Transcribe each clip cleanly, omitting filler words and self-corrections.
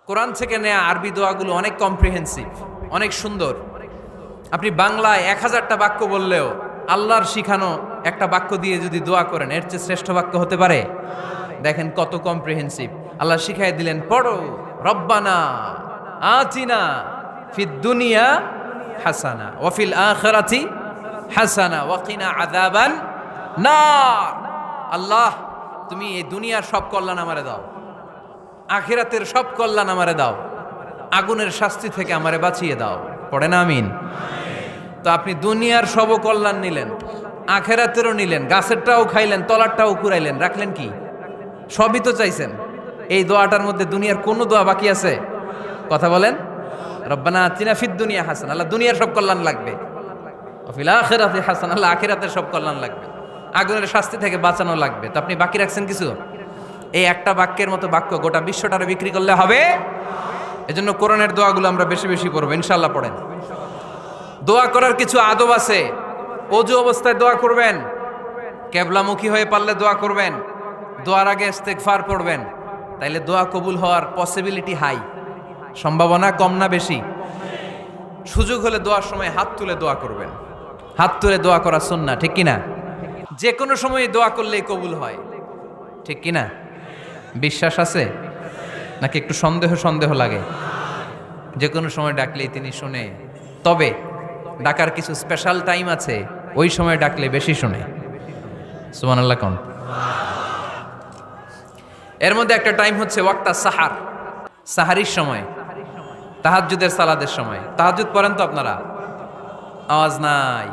কোরআন থেকে নেয়া আরবি দোয়াগুলো অনেক কম্প্রিহেন্সিভ, অনেক সুন্দর। আপনি বাংলায় 1000টা বাক্য বললেও আল্লাহর শিখানো একটা বাক্য দিয়ে যদি দোয়া করেন, এর চেয়ে শ্রেষ্ঠ বাক্য হতে পারে? দেখেন কত কম্প্রিহেন্সিভ। আল্লাহ শিখাই দিলেন, পড়ো রব্বানা আতিনা ফিদ দুনিয়া হাসানা ওয়া ফিল আখিরাতি হাসানা ওয়া কিনা আযাবান নার। আল্লাহ, তুমি এই দুনিয়ার সব কল্যাণ আমারে দাও, আখিরাতের সব কল্যাণ আমারে দাও, আগুনের শাস্তি থেকে আমারে বাঁচিয়ে দাও। পড়ে না আমিন? তো আপনি দুনিয়ার সব কল্যাণ নিলেন, আখিরাতেরও নিলেন, গাছেরটাও খাইলেন, তলারটাও কুড়াইলেন, রাখলেন কি? সবই তো চাইছেন। এই দোয়াটার মধ্যে দুনিয়ার কোনো দোয়া বাকি আছে? কথা বলেন। রব্বানা আতিনা ফিদ দুনিয়া হাসান, আল্লাহ দুনিয়ার সব কল্যাণ লাগবে। ওয়া ফিল আখিরাতি হাসান, আল্লাহ আখিরাতের সব কল্যাণ লাগবে, আগুনের শাস্তি থেকে বাঁচানো লাগবে। তো আপনি বাকি রাখছেন কিছু? এই একটা বাক্যের মতো বাক্য গোটা বিশ্বটারে বিক্রি করলে হবে? এজন্য কোরআনের দোয়াগুলো আমরা বেশি বেশি পড়বো, ইনশাআল্লাহ। পড়েন। দোয়া করার কিছু আদব আছে। অজু অবস্থায় দোয়া করবেন, কেবলামুখী হয়ে পারলে দোয়া করবেন, দোয়ার আগে ইস্তেগফার পড়বেন, তাইলে দোয়া কবুল হওয়ার পসিবিলিটি হাই, সম্ভাবনা কম না বেশি? সুযোগ হলে দোয়ার সময় হাত তুলে দোয়া করবেন। হাত তুলে দোয়া করা সুন্নাহ, ঠিক কিনা? যে কোনো সময় দোয়া করলেই কবুল হয়, ঠিক কিনা? বিশ্বাস আছে নাকি একটু সন্দেহ সন্দেহ লাগে? যে কোনো সময় ডাকলেই তিনি শুনে, তবে ডাকার কিছু স্পেশাল টাইম আছে, ওই সময় ডাকলে বেশি শুনে। সুবহানাল্লাহ কোন? এর মধ্যে একটা টাইম হচ্ছে ওয়াক্তা সাহার, সাহারির সময়, তাহাজ্জুদের সালাদের সময়। তাহাজ্জুদ পড়েন তো আপনারা? আওয়াজ নাই,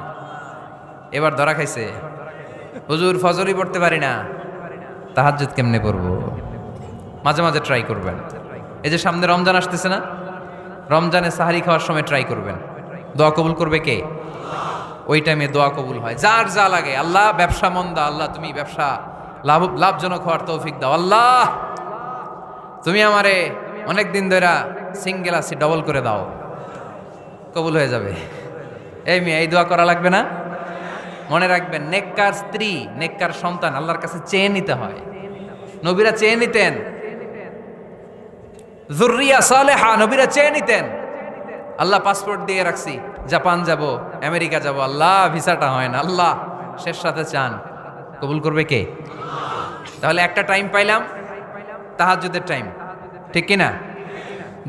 এবার ধরা খাইছে। হুজুর ফজরই পড়তে পারি না, তাহাজ্জুদ কেমনে পড়বো? মাঝে মাঝে ট্রাই করবেন। এই যে সামনে রমজান আসতেছে না, রমজানে সাহারি খাওয়ার সময় ট্রাই করবেন। দোয়া কবুল করবে কে? ওই টাইমে দোয়া কবুল হয়। যার যা লাগে, আল্লাহ ব্যবসা মন্দা, আল্লাহ তুমি ব্যবসা লাভজনক হওয়ার তৌফিক দাও, আল্লাহ তুমি আমারে অনেক দিন ধরে সিঙ্গেল আছি, ডবল করে দাও, কবুল হয়ে যাবে। এই মেয়ে, এই দোয়া করা লাগবে না? মনে রাখবেন, নেককার স্ত্রী, নেককার সন্তান আল্লাহর কাছে চেয়ে নিতে হয়। নবীরা চেয়ে নিতেন, যুররিয়া সালেহা নবীরা চেয়ে নিতেন। আল্লাহ পাসপোর্ট দিয়ে রাখছি, জাপান যাব, আমেরিকা যাব, আল্লাহ ভিসাটা হয় না, আল্লাহ শেষ সাথে চান, কবুল করবে কে? তাহলে একটা টাইম পাইলাম, তাহাজ্জুদের টাইম, ঠিক কিনা?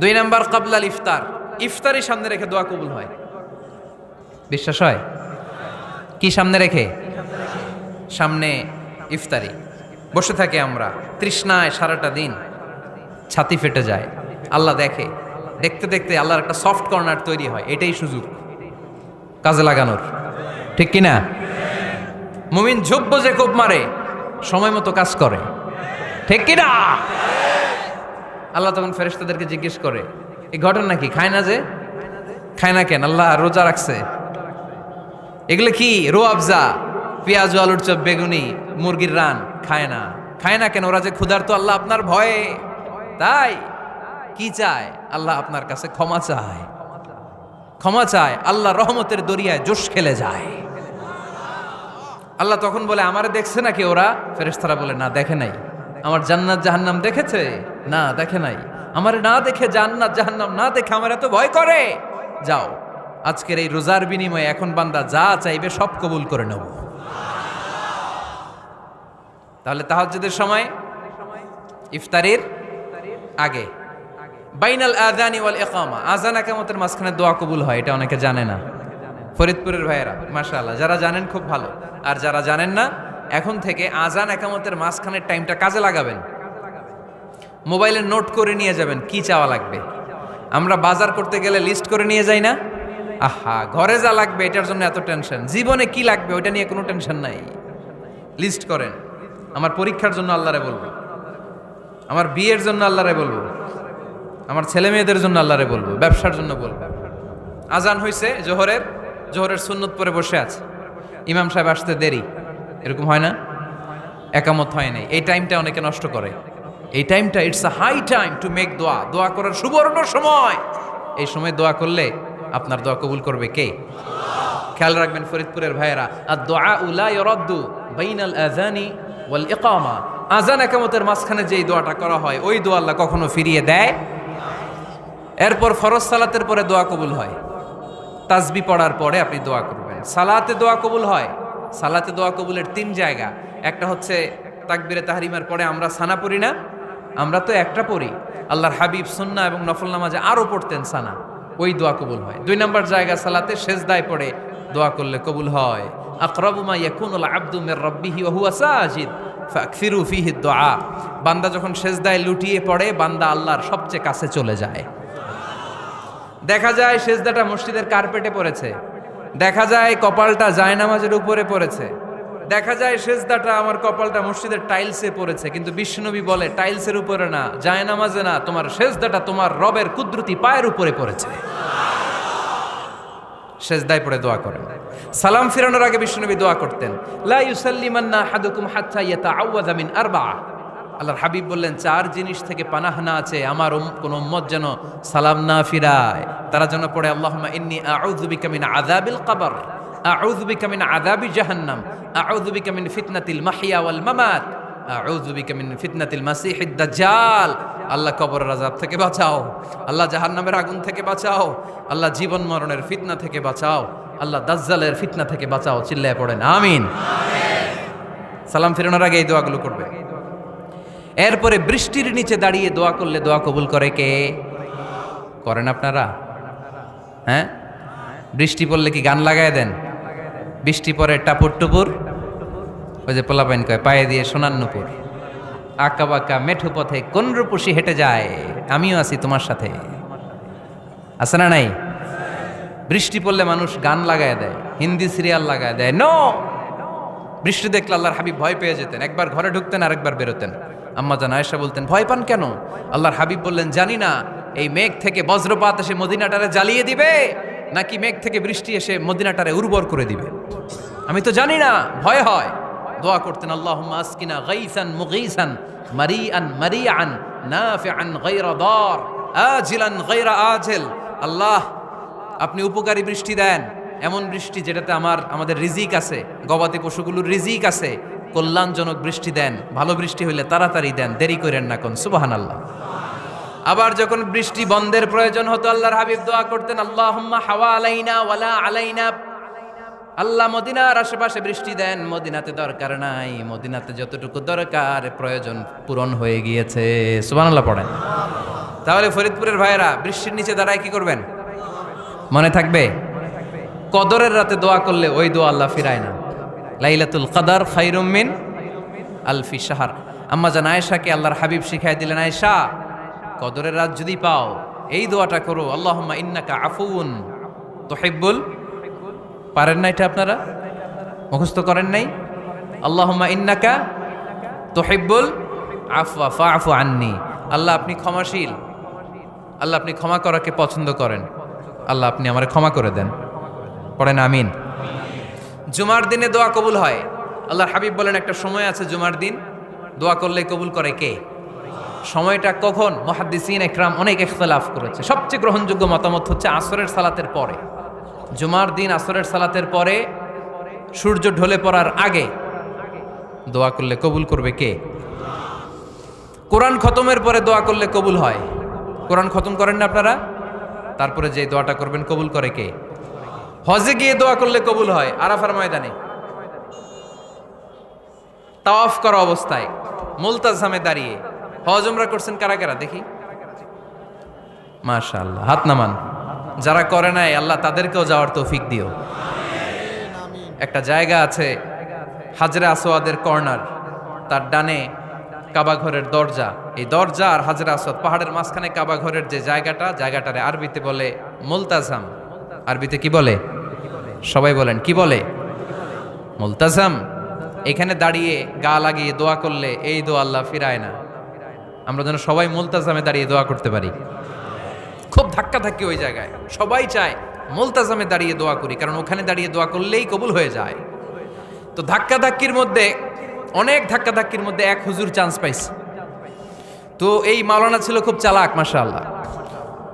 2 নাম্বার ক্বাবলাল ইফতার, ইফতারি সামনে রেখে দোয়া কবুল হয়। বিশ্বাস হয়? কি সামনে রেখে? সামনে ইফতারি। বসে থাকি আমরা তৃষ্ণায় সারাটা দিন, ছাতি ফেটে যায়, আল্লাহ দেখে, দেখতে দেখতে আল্লাহর একটা সফট কর্নার তৈরি হয়। এটাই সুযোগ কাজে লাগানোর, ঠিক কিনা? মুমিন ঝোপ যে কোপ মারে, সময় মতো কাজ করে, ঠিক কিনা? আল্লাহ তখন ফেরেশতাদেরকে জিজ্ঞেস করে, এই ঘটনা কি? খায় না যে? খায় না কেন? আল্লাহ রোজা রাখছে। এগুলো কি? রোয়াবজা, পেঁয়াজ, আলুর চপ, বেগুনি, মুরগির রান, খায় না। খায় না কেন? ওরা যে ক্ষুধার্ত, আল্লাহ আপনার ভয়ে। তাই কি চায়? আল্লাহ আপনার কাছে ক্ষমা চায়, ক্ষমা চায়। আল্লাহ রহমতের দরিয়ায় জোশ খেলে যায়। আল্লাহ তখন বলে, আমারে দেখছে নাকি ওরা? ফেরেশতারা বলে, না দেখে নাই। আমার জান্নাত জাহান্নাম দেখেছে? না দেখে নাই। আমারে না দেখে, জান্নাত জাহান্নাম না দেখে আমার এত ভয় করে? যাও, আজকের এই রোজার বিনিময়ে এখন বান্দা যা চাইবে সব কবুল করে নেব। তাহলে তাহাজ্জুদের সময়, ইফতারির আগে, বাইনাল আযানি ওয়াল ইকামা, আযান ইকামতের মাঝখানে দোয়া কবুল হয়। এটা অনেকে জানে না। ফরিদপুরের ভাইয়েরা মাশাআল্লাহ, যারা জানেন খুব ভালো, আর যারা জানেন না, এখন থেকে আযান ইকামতের মাঝখানের টাইমটা কাজে লাগাবেন। মোবাইলে নোট করে নিয়ে যাবেন কি চাওয়া লাগবে। আমরা বাজার করতে গেলে লিস্ট করে নিয়ে যাই না? আহা, ঘরে যা লাগবে এটার জন্য এত টেনশন, জীবনে কি লাগবে ওইটা নিয়ে কোনো টেনশন নাই। লিস্ট করেন। আমার পরীক্ষার জন্য আল্লাহরে বলবো, আমার বিয়ের জন্য আল্লাহরে বলবো, আমার ছেলে মেয়েদের জন্য আল্লাহরে বলবো, ব্যবসার জন্য বলবো। আজান হয়েছে জোহরের, জোহরের সুন্নত পরে বসে আছে, ইমাম সাহেব আসতে দেরি, এরকম হয় না? একামত হয় নাই, এই টাইমটা অনেকে নষ্ট করে। এই টাইমটা it's a high time to make দোয়া, দোয়া করার সুবর্ণ সময়। এই সময় দোয়া করলে আপনার দোয়া কবুল করবে কে? খেয়াল রাখবেন ফরিদপুরের ভাইয়েরা, আর দোয়া লা ইউরাদ্দু বাইনাল আযানি ওয়াল ইকামা, আযান ইকামতের মাঝখানে যেই দোয়াটা করা হয় ওই দোয়া আল্লাহ কখনো ফিরিয়ে দেয় এরপর ফরজ সালাতের পরে দোয়া কবুল হয়, তাসবি পড়ার পরে আপনি দোয়া করবেন। সালাতে দোয়া কবুল হয়, সালাতে দোয়া কবুলের 3 জায়গা। একটা হচ্ছে তাকবীরে তাহরিমার পরে আমরা সানা পড়ি না, আমরা তো একটা পড়ি, আল্লাহর হাবিব সুন্নাহ এবং নফল নামাজে আরও পড়তেন সানা, ওই দোয়া কবুল হয়। 2 নম্বর জায়গা সালাতে সেজদায় পড়ে দোয়া করলে কবুল হয়। আকরাবু মা ইয়াকুনুল আবদু মির রাব্বিহি ওয়া হুয়া সাজিদ ফাকসিরু ফিহি দুআ। বান্দা যখন সেজদায় লুটিয়ে পড়ে বান্দা আল্লাহর সবচেয়ে কাছে চলে যায়। দেখা যায় সেজদাটা মসজিদের কার্পেটে পড়েছে, দেখা যায় কপালটা জায়নামাজের উপরে পড়েছে, দেখা যায় সেজদাটা আমার কপালটা মসজিদের টাইলসে পড়েছে, কিন্তু বিশ্বনবী বলে টাইলসের উপরে না, জায়নামাজে না, তোমার সেজদাটা তোমার রবের কুদরতি পায়ের উপরে পড়েছে। সেজদায় পড়ে দোয়া করেন। সালাম ফিরানোর আগে বিশ্বনবী দোয়া করতেন, লা ইউসাল্লিমান্না আহাদুকুম হাত্তা ইয়াতাআওয়াযা মিন আরবা'a। আল্লাহর হাবিব বললেন 4 জিনিস থেকে পানাহ না আছে আমার কোন উম্মত যেন সালাম না ফিরায়। তারা যেন পড়ে আল্লাহুম্মা ইন্নী আউযু বিকা মিন আযাবিল কবর, আউযু বিকা মিন আযাবি জাহান্নাম, আউযু বিকা মিন ফিতনাতিল মাহইয়া ওয়াল মামাত, আউযু বিকা মিন ফিতনাতিল মাসিহিদ দাজ্জাল। আল্লাহ কবরের আযাব থেকে বাঁচাও, আল্লাহ জাহান্নামের আগুন থেকে বাঁচাও, আল্লাহ জীবন মরণের ফিতনা থেকে বাঁচাও, আল্লাহ দাজ্জালের ফিতনা থেকে বাঁচাও। চিল্লায়ে পড়েন আমিন। সালাম ফিরানোর আগে এই দোয়াগুলো করবে। এরপরে বৃষ্টির নিচে দাঁড়িয়ে দোয়া করলে দোয়া কবুল করে কে? করেন আপনারা? হ্যাঁ, বৃষ্টি পড়লে কি গান লাগায় দেন? বৃষ্টি পরে টাপুর টুপুর, ওই যে পোলাপাইন কয় পায়ে দিয়ে সোনার নুপুর, আঁকা বাঁকা মেঠো পথে কোন রূপসী হেঁটে যায়, আমিও আছি তোমার সাথে, আছে না নাই? বৃষ্টি পড়লে মানুষ গান লাগায় দেয়, হিন্দি সিরিয়াল লাগায় দেয়। নো, বৃষ্টি দেখলে আল্লাহর হাবিব ভয় পেয়ে যেতেন, একবার ঘরে ঢুকতেন আর একবার বেরোতেন। আম্মা জান আয়েশা বলতেন, ভয় পান কেন? আল্লাহর হাবিব বললেন, জানি না এই মেঘ থেকে বজ্রপাত এসে মদিনাটারে জ্বালিয়ে দিবে নাকি মেঘ থেকে বৃষ্টি এসে মদিনাটারে উর্বর করে দিবে, আমি তো জানি না, ভয় হয়। দোয়া করতেন, আল্লাহুম্মা আসকিনা গাইসান মুগীসান মারিআন মারিআন নাফিআন গায়রা দার আজিলান গায়রা আজিল। আল্লাহ, আপনি উপকারী বৃষ্টি দেন, এমন বৃষ্টি যেটাতে আমাদের রিজিক আছে, গবাদি পশুগুলোর রিজিক আছে, কল্যাণজনক বৃষ্টি দেন, ভালো বৃষ্টি হইলে তাড়াতাড়ি দেন, দেরি করেন না কোন। সুবহানাল্লাহ। আবার যখন বৃষ্টি বন্ধের প্রয়োজন হতো আল্লাহর হাবিব দোয়া করতেন, আল্লাহুম্মা হাওয়া আলাইনা ওয়ালা আলাইনা। আল্লাহ মদিনার আশেপাশে বৃষ্টি দেন, মদিনাতে দরকার নাই, মদিনাতে যতটুকু দরকার প্রয়োজন পূরণ হয়ে গিয়েছে। সুবহানাল্লাহ পড়েন। তাহলে ফরিদপুরের ভাইয়েরা বৃষ্টির নিচে দাঁড়ায় কি করবেন? মনে থাকবে, কদরের রাতে দোয়া করলে ওই দোয়া আল্লাহ ফিরায় না। লাইলাতুল কদর খায়রুম মিন আলফি শাহর। আম্মা জান আয়েশাকে আল্লাহর হাবিব শিখাই দিলেন, আয়েশা কদরের রাত যদি পাও এই দোয়াটা করো, আল্লাহুম্মা ইন্নাকা আফুউন তুহিব্বুল। পারেন না এটা? আপনারা মুখস্থ করেন নাই? আল্লাহুম্মা ইন্নাকা তুহিব্বুল আফওয়া ফাআফু আন্নি। আল্লাহ আপনি ক্ষমাশীল, আল্লাহ আপনি ক্ষমা করাকে পছন্দ করেন, আল্লাহ আপনি আমারে ক্ষমা করে দেন। পড়েন আমিন। জুমার দিনে দোয়া কবুল হয়। আল্লাহর হাবিব বলেন একটা সময় আছে জুমার দিন দোয়া করলে কবুল করে কে? সময়টা কখন? মুহাদ্দিসিন ইকরাম অনেক ইখতিলাফ করেছে। সবচেয়ে গ্রহণযোগ্য মতামত হচ্ছে আসরের সালাতের পরে। জুমার দিন আসরের সালাতের পরে সূর্য ঢলে পড়ার আগে দোয়া করলে কবুল করবে কে? কোরআন খতমের পরে দোয়া করলে কবুল হয়। কোরআন খতম করেন না আপনারা? তারপরে যে দোয়াটা করবেন কবুল করে কে? হজে গিয়ে দোয়া করলে কবুল হয়। আরাফার ময়দানে তাওয়াফ করা অবস্থায় মুলতাজামে দাঁড়িয়ে। হজ উমরা করছেন কারা কারা দেখি? মাশাআল্লাহ, হাত নামান। যারা করে নাই আল্লাহ তাদেরকেও যাওয়ার তৌফিক দিও। একটা জায়গা আছে হাজরে আসওয়াদের কর্নার, তার ডানে কাবা ঘরের দরজা। এই দরজা আর হাজরে আসওয়াদ পাহাড়ের মাঝখানে কাবা ঘরের যে জায়গাটারে আরবিতে বলে মুলতাজাম। আরবিতে কি বলে? সবাই বলেন, কি বলে? মুলতাজাম। এখানে দাঁড়িয়ে গা লাগিয়ে দোয়া করলে এই দোয়া আল্লাহ ফিরায় না। আমরা যেন সবাই মুলতাজামে দাঁড়িয়ে দোয়া করতে পারি। খুব ধাক্কা ধাক্কি ওই জায়গায়, সবাই চায় মুলতাজামে দাঁড়িয়ে দোয়া করি, কারণ ওখানে দাঁড়িয়ে দোয়া করলেই কবুল হয়ে যায়। তো ধাক্কা ধাক্কির মধ্যে, অনেক ধাক্কা ধাক্কির মধ্যে এক হুজুর চান্স পাইছে। তো এই মাওলানা ছিল খুব চালাক, মাশাআল্লাহ।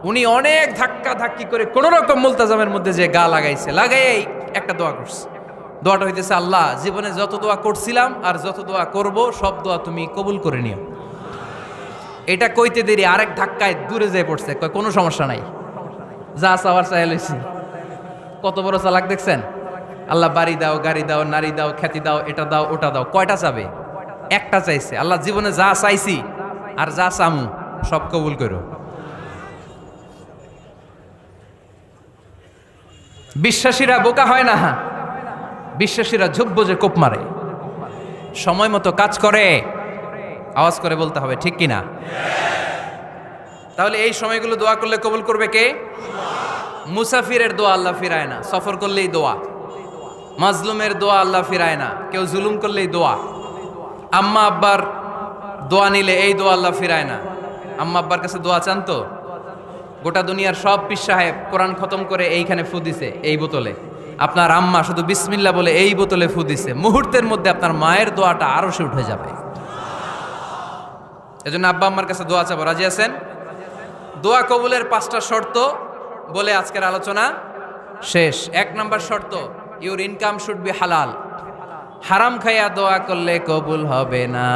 উনি অনেক ধাক্কা ধাক্কি করে কোন রকম মুলতাজামের মধ্যে যে গা লাগাইছে, লাগাই একটা দোয়া করছে। দোয়াটা হইতেছে, আল্লাহ জীবনে যত দোয়া করছিলাম আর যত দোয়া করব সব দোয়া তুমি কবুল করে নিও। এটা কইতে দেরি আরেক ধাক্কায় দূরে যেয়ে পড়ছে, কয় কোনো সমস্যা নাই, যা চাওয়ার চাই লইছি। কত বড় চালাক দেখছেন? আল্লাহ বাড়ি দাও, গাড়ি দাও, নারী দাও, খ্যাতি দাও, এটা দাও, ওটা দাও, কয়টা চাবে? একটা চাইছে। আল্লাহ জীবনে যা চাইছি আর যা চামু সব কবুল করো। বিশ্বাসীরা বোকা হয় না, বিশ্বাসীরা ঝুব্ব যে কোপ মারে, সময় মতো কাজ করে। আওয়াজ করে বলতে হবে ঠিক কিনা? তাহলে এই সময়গুলো দোয়া করলে কবুল করবে কে? মুসাফিরের দোয়া আল্লাহ ফিরায় না, সফর করলেই দোয়া। মাজলুমের দোয়া আল্লাহ ফিরায় না, কেউ জুলুম করলেই দোয়া। আম্মা আব্বার দোয়া নিলে এই দোয়া আল্লাহ ফিরায় না। আম্মা আব্বার কাছে দোয়া চান তো? গোটা দুনিয়ার সব পীর সাহেব কোরআন খতম করে এইখানে ফু দিছে এই বোতলে, আপনার আম্মা শুধু বিসমিল্লাহ বলে এই বোতলে ফু দিছে, মুহূর্তের মধ্যে আপনার মায়ের দোয়াটা আরো সে উঠে যাবে। এজন্য আব্বা আম্মার কাছে দোয়া চাবো, রাজি আছেন? দোয়া কবুলের 5টা শর্ত বলে আজকের আলোচনা শেষ। 1 নম্বর শর্ত, ইউর ইনকাম শুড বি হালাল। হারাম খাইয়া দোয়া করলে কবুল হবে না,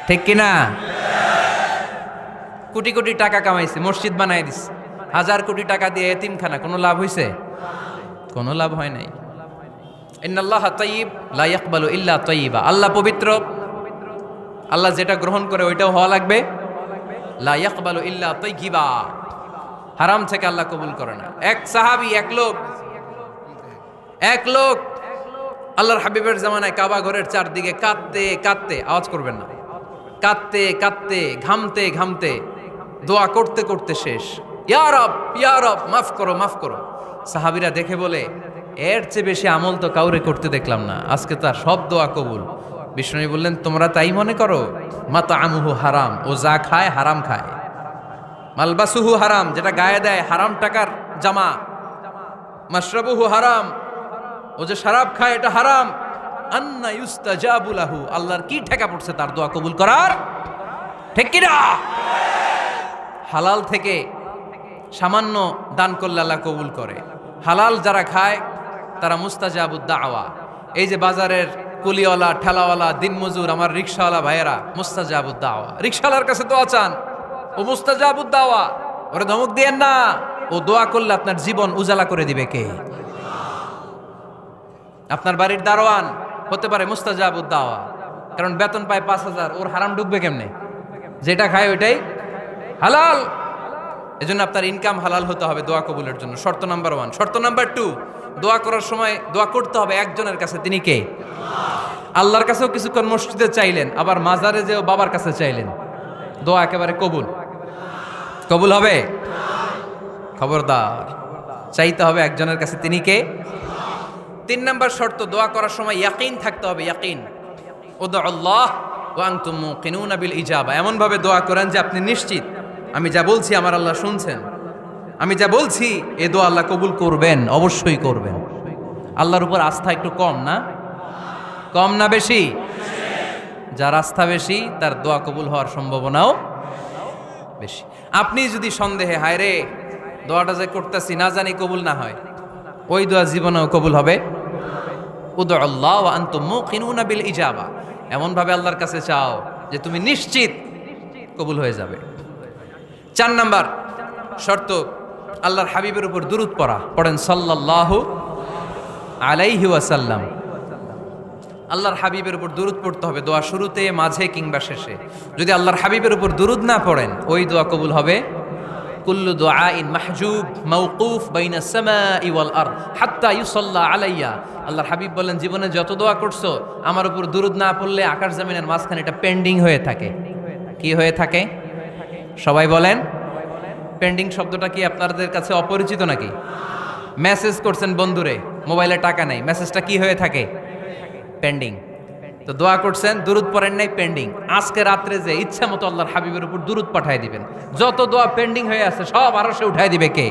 ঠিক কিনা? কোটি কোটি টাকা কামাইছে, মসজিদ বানাই দিছে, 1000 কোটি টাকা দিয়ে এতিমখানা, কোনো লাভ হইছে? কোনো লাভ হয় নাই। ইন্নাল্লাহা তাইয়্যিব লা ইয়াকবালু ইল্লা তাইয়্যিবা। আল্লাহ পবিত্র, আল্লাহ যেটা গ্রহণ করে ওইটাও হওয়া লাগবে। লা ইয়াকবালু ইল্লা তাইয়্যিবা, হারাম থেকে আল্লাহ কবুল করে না। এক সাহাবী, এক লোক আল্লাহর হাবিবের জামানায় কাবা ঘরের চারদিকে কাঁদতে কাঁদতে, আওয়াজ করবেন না, কাঁদতে কাঁদতে, ঘামতে ঘামতে, দোয়া করতে করতে শেষ। ইয়া রব, ইয়া রব, মাফ করো, মাফ করো। সাহাবীরা দেখে বলে, এর চেয়ে বেশি আমল তো কাউরে করতে দেখলাম না, আজকে তার সব দোয়া কবুল। বিষ্ণু বললেন, তোমরা তাই মনে করো? মাতাআমুহু হারাম, ও যা খায় হারাম খায়। মালবাসুহু হারাম, যেটা গায়ে দেয় হারাম টাকার জামা। মাশরাবুহু হারাম, ও যে শরাব খায় এটা হারাম। আন্না ইউস্তাজাবু লাহু, আল্লাহর কি ঠেকা পড়ছে তার দোয়া কবুল করার, ঠিক কি না? হালাল থেকে সামান্য দান করলে আল্লাহ কবুল করে। হালাল যারা খায় তারা মুস্তাজাবুদ দাওয়া। এই যে বাজারের কুলিওয়ালা, ঠেলাওয়ালা, দিনমজুর, আমার রিকশাওয়ালা ভাইয়েরা, মুস্তাজাবুদ দাওয়া। রিকশাওয়ালার কাছে দোয়া চান, ও মুস্তাজাবুদ দাওয়া, ওরে ধমক দিয়েন না। ও দোয়া করলে আপনার জীবন উজালা করে দিবে কে? আপনার বাড়ির দারোয়ান হতে পারে মুস্তাজাবুদ দাওয়া, কারণ বেতন পায় 5000, ওর হারাম ঢুকবে কেমনে? যেটা খায় ওইটাই হালাল। এজন্য আপনার ইনকাম হালাল হতে হবে দোয়া কবুলের জন্য। শর্ত নাম্বার 1। শর্ত নাম্বার 2, দোয়া করার সময় দোয়া করতে হবে একজনের কাছে, তিনি কে? আল্লাহর কাছেও কিছুক্ষণ মসজিদে চাইলেন, আবার মাজারে যেও বাবার কাছে চাইলেন, দোয়া একেবারে কবুল। কবুল হবে? খবরদার, চাইতে হবে একজনের কাছে, তিনি কে? 3 নম্বর শর্ত, দোয়া করার সময় ইয়াকিন থাকতে হবে। ইয়াকিন, উদউ আল্লাহ ওয়া আনতুম মুকিনুনা বিল ইজাবা। এমন ভাবে দোয়া করেন যে আপনি নিশ্চিত, আমি যা বলছি আমার আল্লাহ শুনছেন, আমি যা বলছি এ দোয়া আল্লাহ কবুল করবেন, অবশ্যই করবেন। আল্লাহর উপর আস্থা একটু কম না? কম না বেশি? যার আস্থা বেশি তার দোয়া কবুল হওয়ার সম্ভাবনাও বেশি। আপনি যদি সন্দেহে, হায় রে দোয়াটা যে করতেছি না জানি কবুল না হয়, ওই দোয়া জীবনেও কবুল হবে। উদউ আল্লাহ ওয়া আনতুম মুকিনুনা বিল ইজাবা, এমন ভাবে আল্লাহর কাছে চাও যে তুমি নিশ্চিত কবুল হয়ে যাবে। 4 নাম্বার শর্ত, আল্লাহর হাবিবের উপর দুরূদ পড়া। পড়েন সাল্লাল্লাহু আলাইহি ওয়াসাল্লাম। আল্লাহর হাবিবের উপর দুরূদ পড়তে হবে দোয়া শুরুতে, মাঝে কিংবা শেষে। যদি আল্লাহর হাবিবের উপর দুরূদ না পড়েন, ওই দোয়া কবুল হবে। কুল্লু দুআইন মাহজুব মাওকুফ বাইনা সামাই ওয়াল আরদ হাত্তা ইউসাল্লা আলাইয়া। আল্লাহর হাবিব বলেন, জীবনে যত দোয়া করছো আমার উপর দুরূদ না পড়লে আকাশ জমিনের মাঝখানে এটা পেন্ডিং হয়ে থাকে। কি হয়ে থাকে? সবাই বলেন। পেন্ডিং শব্দটা কি আপনাদের কাছে অপরিচিত নাকি? মেসেজ করছেন বন্ধুরে, মোবাইলে টাকা নেই, মেসেজটা কি হয়ে থাকে? পেন্ডিং। তো দোয়া করছেন, দুরূদ পড়েন নাই, পেন্ডিং। আজকে রাত্রে যে ইচ্ছা মতো আল্লাহর হাবিবের উপর দুরূদ পাঠায় দিবেন, যত দোয়া পেন্ডিং হয়ে আছে সব আরশে উঠায় দিবে কে?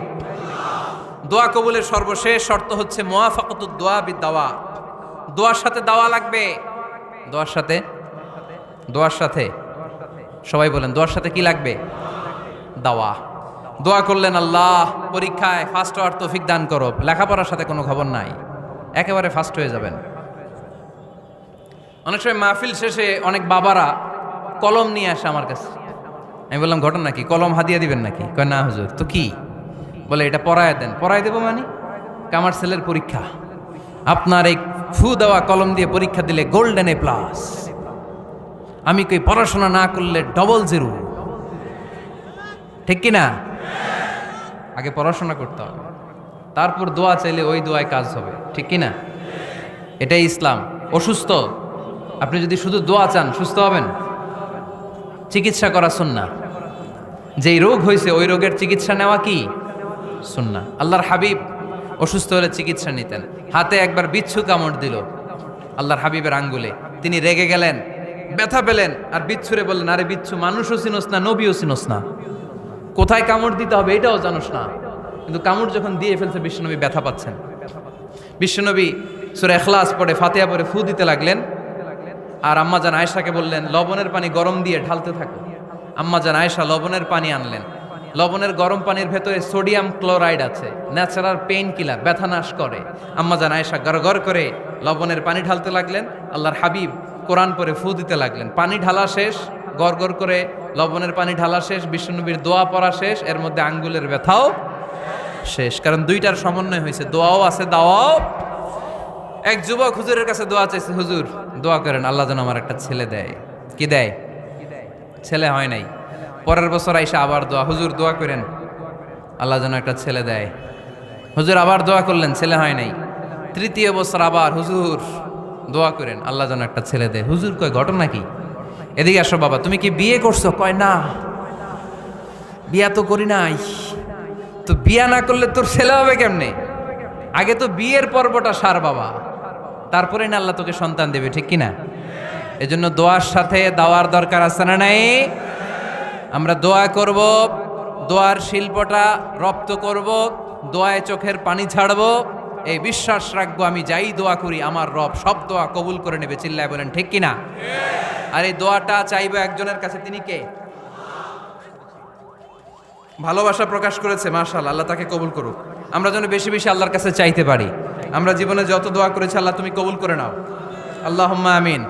দোয়া কবুলের সর্বশেষ শর্ত হচ্ছে মুওয়াফাকাতুদ দোয়া বিদ-দাওয়া। দোয়ার সাথে দাওয়া লাগবে। দোয়ার সাথে সবাই বলেন, দোয়ার সাথে কি লাগবে? দাওয়া। দোয়া করলেন, আল্লাহ পরীক্ষায় ফার্স্ট হওয়ার তৌফিক দান করো, লেখাপড়ার সাথে কোনো খবর নাই, একেবারে ফার্স্ট হয়ে যাবেন। অনেক সময় মাহফিল শেষে অনেক বাবারা কলম নিয়ে আসে আমার কাছে। আমি বললাম ঘটনা কি, কলম হাদিয়া দিবেন নাকি? কয় না হুজুর। তো কি? বলে এটা পড়ায় দেন। পড়ায় দেবো মানে? আমার ছেলের পরীক্ষা, আপনার এই ফু দেওয়া কলম দিয়ে পরীক্ষা দিলে গোল্ডেন এ প্লাস। আমি কই পড়াশোনা না করলে ডবল জিরো, ঠিক কিনা? আগে পড়াশোনা করতে হবে, তারপর দোয়া চাইলে ওই দোয়ায় কাজ হবে, ঠিক কিনা? এটাই ইসলাম। অসুস্থ আপনি যদি শুধু দোয়া চান সুস্থ হবেন? চিকিৎসা করা সুন্নাহ। যেই রোগ হয়েছে ওই রোগের চিকিৎসা নেওয়া কি সুন্নাহ। আল্লাহর হাবিব অসুস্থ হলে চিকিৎসা নিতেন। হাতে একবার বিচ্ছু কামড় দিল আল্লাহর হাবিবের আঙ্গুলে, তিনি রেগে গেলেন, ব্যথা পেলেন, আর বিচ্ছুরে বললেন, আরে বিচ্ছু, মানুষও চিনোস না, নবীও চিনোস না, কোথায় কামড় দিতে হবে এটাও জানোস না। কিন্তু কামড় যখন দিয়ে ফেলছে বিশ্বনবী ব্যথা পাচ্ছেন। বিশ্বনবী সূরা ইখলাস পড়ে ফাতিহা পড়ে ফু দিতে লাগলেন, আর আম্মাজান আয়েশাকে বললেন লবণের পানি গরম দিয়ে ঢালতে থাকো। আম্মাজান আয়েশা লবণের পানি আনলেন। লবণের গরম পানির ভেতরে সোডিয়াম ক্লোরাইড আছে, ন্যাচারাল পেইন কিলার, ব্যথা নাশ করে। আম্মাজান আয়েশা গড়গড় করে লবণের পানি ঢালতে লাগলেন, আল্লাহর হাবিব কোরআন পরে ফু দিতে লাগলেন। পানি ঢালা শেষ, গড়গড় করে লবণের পানি ঢালা শেষ, বিশ্বনবীর দোয়া পড়া শেষ, এর মধ্যে আঙ্গুলের ব্যথাও শেষ। কারণ দুইটার সমন্বয় হয়েছে, দোয়াও আছে দাওয়াও। এক যুবক হুজুরের কাছে দোয়া চাইছে, হুজুর দোয়া করেন আল্লাহ যেন আমার একটা ছেলে দেয়। কি দেয়? ছেলে হয় নাই। পরের বছর আইসা আবার দোয়া, হুজুর দোয়া করেন আল্লাহ যেন একটা ছেলে দেয়। হুজুর আবার দোয়া করলেন, ছেলে হয় নাই। তৃতীয় বছর আবার, হুজুর দোয়া করেন আল্লাহ যেন একটা ছেলে দেয়। হুজুর কয় ঘটনা কি? এদিকে আসো বাবা, তুমি কি বিয়ে করছো? কয় না, বিয়া তো করি নাই। তো বিয়া না করলে তোর ছেলে হবে কেমনে? আগে তো বিয়ের পর্বটা সার বাবা, তারপরে না আল্লাহ তোকে সন্তান দেবে, ঠিক কিনা? এজন্য দোয়ার সাথে দাওয়ার দরকার আছে না নাই? আমরা দোয়া করব, দোয়ার শিল্পটা রপ্ত করব, দোয়ায় চোখের পানি ছাড়ব, এই বিশ্বাস রাখবো আমি যাই দোয়া করি আমার রব সব দোয়া কবুল করে নেবে। চিল্লায় বলেন ঠিক কিনা? আর এই দোয়াটা চাইবো একজনের কাছে, তিনি কে? ভালোবাসা প্রকাশ করেছে, মাশাআল্লাহ, আল্লাহ তাকে কবুল করুক। আমরা যেন বেশি বেশি আল্লাহর কাছে চাইতে পারি। আমরা জীবনে যত দোয়া করেছি আল্লাহ তুমি কবুল করে নাও, আল্লাহুম্মা আমিন।